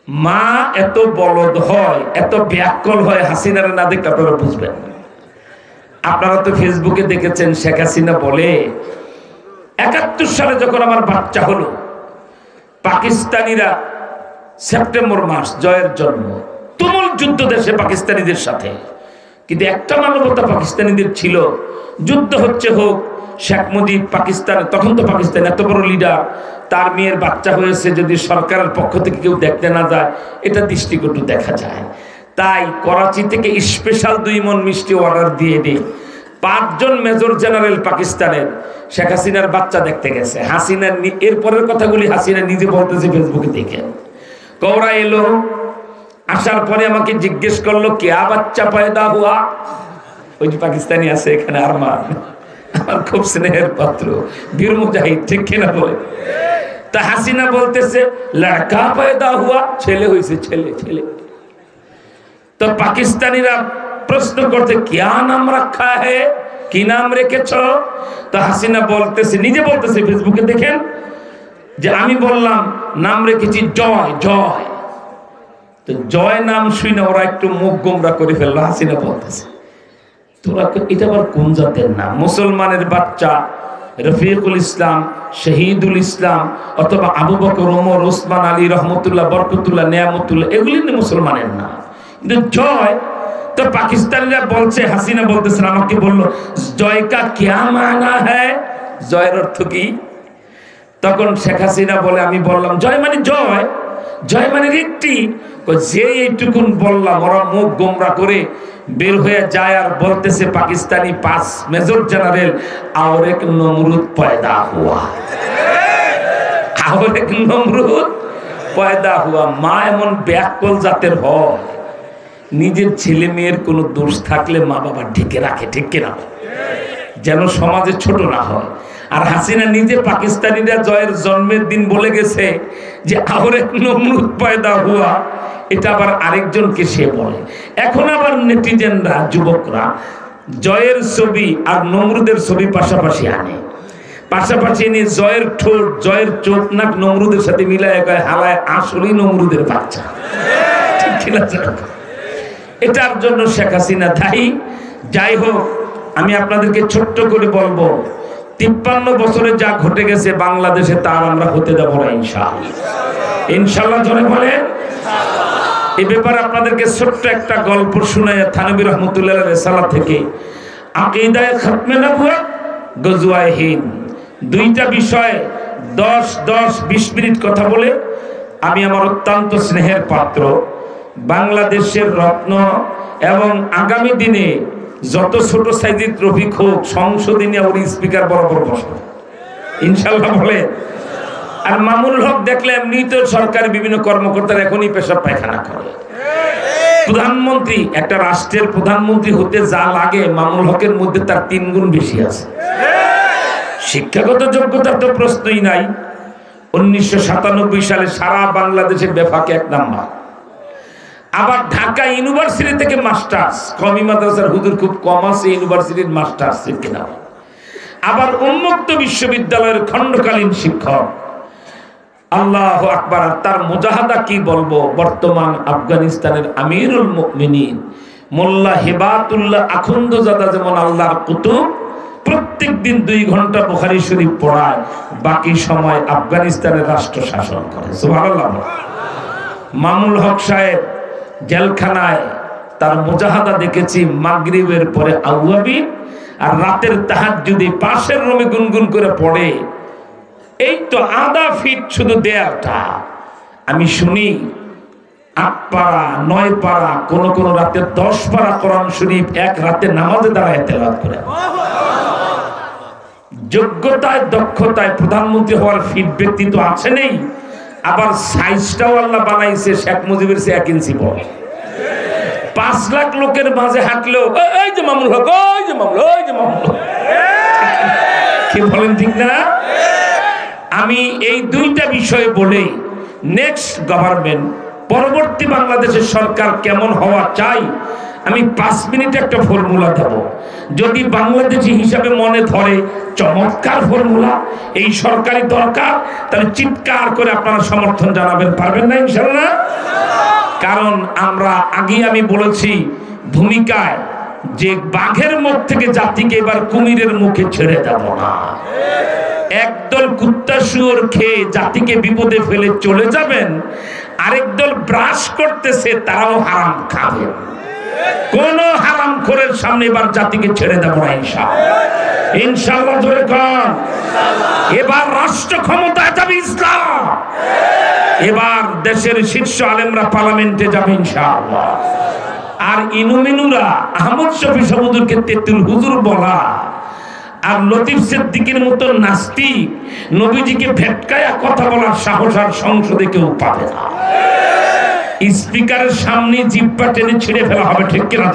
মা এত বলদ হয়, এত ব্যাকল হয়, হাসিনার না দেখলে আপনারা বুঝবেন। আপনারা তো ফেসবুকে দেখেছেন, শেখ হাসিনা বলে ৭১ সালে যখন আমার বাচ্চা হলো, পাকিস্তানিরা সেপ্টেম্বর মাস জয়ের জন্ম, তুমুল যুদ্ধ দেশে পাকিস্তানিদের সাথে, কিন্তু একটা মানবতা পাকিস্তানিদের ছিল, যুদ্ধ হচ্ছে হোক, শেখ মুজিব পাকিস্তান, তখন তো পাকিস্তান এত বড় লিডার, তার মেয়ের বাচ্চা হয়েছে, যদি সরকারের পক্ষ থেকে কেউ দেখতে না যায়, এটা দৃষ্টিকটু দেখা যায়। তাই করাচি থেকে স্পেশাল 2 মণ মিষ্টি অর্ডার দিয়ে দেই। 5 জন মেজর জেনারেল পাকিস্তানের শেখ হাসিনার বাচ্চা দেখতে গেছে। হাসিনার এরপরের কথাগুলি হাসিনা নিজে বলতেছে ফেসবুকে দেখে। কওরা এলো, আসার পরে আমাকে জিজ্ঞেস করলো কেয়া বাচ্চা পয়দা হুয়া। ওই যে পাকিস্তানি আছে এখানে, আরমান, আমার খুব স্নেহের পাত্র, বীর মুজাহিদ, ঠিক কিনা বলে। তা হাসিনা বলতেছে লড়কা পয়দা হুয়া, ছেলে হয়েছে, ছেলে ছেলে। তো পাকিস্তানিরা প্রশ্ন করতে কিয়া নাম রাখা হে, কি নাম রেখেছ? তো হাসিনা বলতেছে, নিজে বলতেছে ফেসবুকে দেখেন, যে আমি বললাম নাম রেখেছি জয় জয়। তো জয় নাম শুনে ওরা একটু মুখ গোমরা করে ফেললো। হাসিনা বলতেছে তোরা এটা আবার কোন জাতের নাম? মুসলমানের বাচ্চা রফিকুল ইসলাম, শহীদুল ইসলাম, অথবা আবু বকর, ওমর, ওসমান, আলী, রহমতুল্লাহ, বরকতুল্লাহ, নিয়ামতুল্লাহ, এগুলি মুসলমানের নাম। কিন্তু জয়, তো পাকিস্তানিরা বলছে, হাসিনা বলতেছেন, আমাকে বললো জয় কা কিয়া মানা হ্যায়, জয়ের অর্থ কি? তখন শেখ হাসিনা বলে, আমি বললাম জয় মানে জয়, জয় মানে একটি। যে এইটুকুন বললাম, ওরা মুখ গোমরা করে বের হয়ে যায় আর বলতেছে পাকিস্তানি 5 মেজর জেনারেল, আর এক নমরুদ পয়দা হুয়া, আর এক নমরুদ পয়দা হুয়া। মা এমন ব্যাকল জাতের হয়, নিজের ছেলে মেয়ের কোনো দোষ থাকলে মা বাবা ঢেকে রাখে, ঠিক কিনা, যেন সমাজে ছোট না হয়। আর হাসিনা নিজে পাকিস্তানিরা জয়ের জন্মের দিন বলে গেছে যে আর এক নমরুদ পয়দা হুয়া, এটা আবার আরেকজনকে সে বলে। এখন আবার নেটিজেনরা, যুবকরা জয়ের ছবি আর নমরুদের ছবি পাশাপাশি আনে, পাশাপাশি নিয়ে জয়ের ঠোঁট, জয়ের চোখ, নাক নমরুদের সাথে মিলায় হালায় আসলেই নমরুদের বাচ্চা, ঠিক কিনা? এটার জন্য শেখ হাসিনা দায়ী। যাই হোক, আমি আপনাদেরকে ছোট্ট করে বলবো, 53 বছরে যা ঘটে গেছে বাংলাদেশে, তার আমরা হতে দেব না ইনশাআল্লাহ। ইনশাআল্লাহ জনে বলে। এই ব্যাপারে আপনাদেরকে ছোট্ট একটা গল্প শোনায় থানভী রহমতুল্লাহ রিসালা থেকে, আকীদায়ে খতমে নবুয়ত, গজওয়ায়ে হিন্দ, 2টা বিষয় 10-20 মিনিট কথা বলে আমি আমার অত্যন্ত স্নেহের পাত্র, বাংলাদেশের রত্ন এবং আগামী দিনে যত ছোট সাইজের ট্রফিক হোক, সংসদে নিয়ে ওর স্পিকার বরাবর বসবে ইনশাআল্লাহ বলে। আর মামুনুল হক দেখলে এমনি তো সরকারি বিভিন্ন কর্মকর্তারা এখনই পেশাব পায়খানা করে। প্রধানমন্ত্রী, একটা রাষ্ট্রের প্রধানমন্ত্রী হতে যা লাগে, মামুনুল হকের মধ্যে তার 3 গুণ বেশি আছে। শিক্ষাগত যোগ্যতার তো প্রশ্নই নাই। 1997 সালে সারা বাংলাদেশের বেফাকে 1 নাম্বার। আবার ঢাকা ইউনিভার্সিটি থেকে মাস্টার্স, কমি মাদ্রাসার হুজুর খুব কম আছে ইউনিভার্সিটির মাস্টার্স কিনা। আবার উন্মুক্ত বিশ্ববিদ্যালয়ের খণ্ডকালীন শিক্ষক। আল্লাহু আকবার। তার মুজাহাদা কি বলবো, বর্তমান আফগানিস্তানের আমিরুল মুমিনিন মোল্লা হিবাতুল্লাহ আখুন্দজাদা যেমন আল্লাহর কুতুব, প্রত্যেক দিন 2 ঘন্টা বুখারী শরীফ পড়ায়, বাকি সময় আফগানিস্তানের রাষ্ট্র শাসন করে। সুবহানাল্লাহ। মামুনুল হক সাহেব জেলখানায়, তার মুজাহাদা দেখেছি মাগরিবের পরে আউয়াবিন, আর রাতের তাহাজ্জুদে পাশের রুমে গুনগুন করে পড়ে। এই তো 1/2 ফিট শুধু দেয়ালটা, আমি শুনি 8 পারা 9 পারা, কোন কোন রাতে 10 পারা কোরআন শরীফ এক রাতে নামাজে দাঁড়ায় তেলাওয়াত করে। যোগ্যতায় দক্ষতায় প্রধানমন্ত্রী হওয়ার ফিট ব্যক্তি তো আছে নেই, আবার সাইজটাও আল্লাহ বানাইছে শেখ মুজিবের চেয়ে 1 ইঞ্চি বড়। 5 লাখ লোকের মাঝে হাঁটলেও এই যে মামুনুল হক, ওই যে মামুনুল, ওই যে মামুনুল, কি বলেন ঠিক না? আমি এই 2টা বিষয় বলে নেক্সট গভর্নমেন্ট, পরবর্তী বাংলাদেশের সরকার কেমন হওয়া চাই, আমি 5 মিনিটে একটা ফর্মুলা দেব। যদি বাংলাদেশি হিসাবে মনে ধরে চমৎকার ফর্মুলা, এই সরকারি দরকার, তাহলে চিৎকার করে আপনারা সমর্থন জানাবেন, পারবেন না ইনশাআল্লাহ? কারণ আমরা আগে আমি বলেছি ভূমিকায় যে বাঘের মুখ থেকে জাতিকে এবার কুমিরের মুখে ছেড়ে দেব না। একদল কুত্তা শুয়োর খেয়ে জাতিকে বিপদে ফেলে চলে যাবেন, আরেক দল ব্রাশ করতেছে, তারাও হারাম খাবে। কোন হারামখোরের সামনে এবার জাতিকে ছেড়ে দেব না ইনশাআল্লাহ। ইনশাআল্লাহ ধরে কর, এবার রাষ্ট্র ক্ষমতায় যাবে ইসলাম, এবার দেশের শীর্ষ আলেমরা পার্লামেন্টে যাবে ইনশাআল্লাহ। আর ইনুমিনুরা আহমদ শফি সবুদুরকে তেতুল হুজুর বলা আর লতিফ সিদ্দিকের মতো নাস্তিক নবীজিকে ভেটকায়া কথা বলার সাহস আর সংসদে কেউ পাবে না। স্পিকারের সামনে জিহ্বা টেনে ছিঁড়ে ফেলা হবে, ঠিক কিনা?